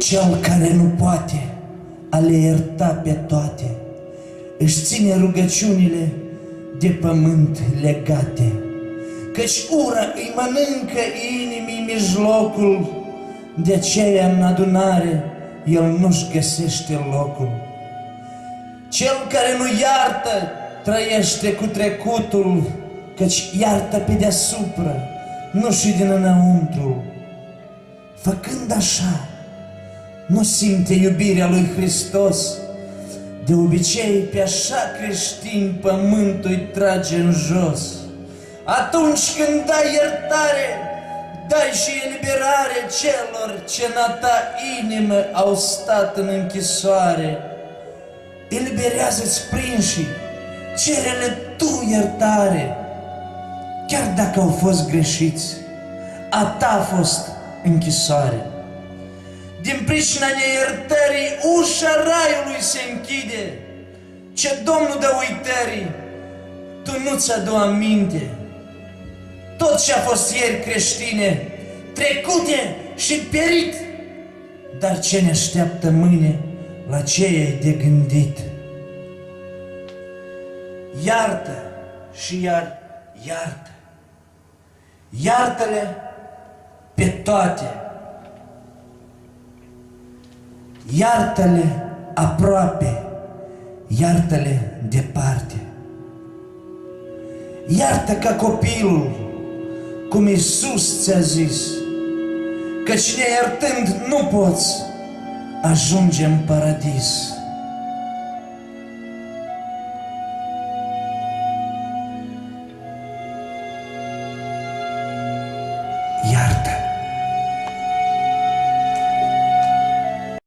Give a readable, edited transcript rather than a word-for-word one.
Cel care nu poate a le ierta pe toate, își ține rugăciunile de pământ legate, căci ura îi mănâncă inimii mijlocul, de aceea în adunare el nu-și găsește locul. Cel care nu iartă trăiește cu trecutul, căci iartă pe deasupra, nu și din înăuntru. Făcând așa, nu simte iubirea lui Hristos. De obicei, pe așa creștini pământul îi trage în jos. Atunci când dai iertare, dai și eliberare celor ce în a ta inimă au stat în închisoare. Eliberează-ți prinșii, cere-le tu iertare, chiar dacă au fost greșiți, a ta a fost închisoare. Din pricina neiertării, ușa raiului se închide. Ce Domnul dă uitării, tu nu ți-adu aminte. Tot ce a fost ieri creștine, trecute și perit, dar ce ne așteaptă mâine, la ce e de gândit. Iartă și iar iartă. Iartă-le pe toate. Iartă-le aproape, iartă-le departe. Iartă ca copilul, cum Iisus ți-a zis, căci neiertând nu poți ajunge în paradis.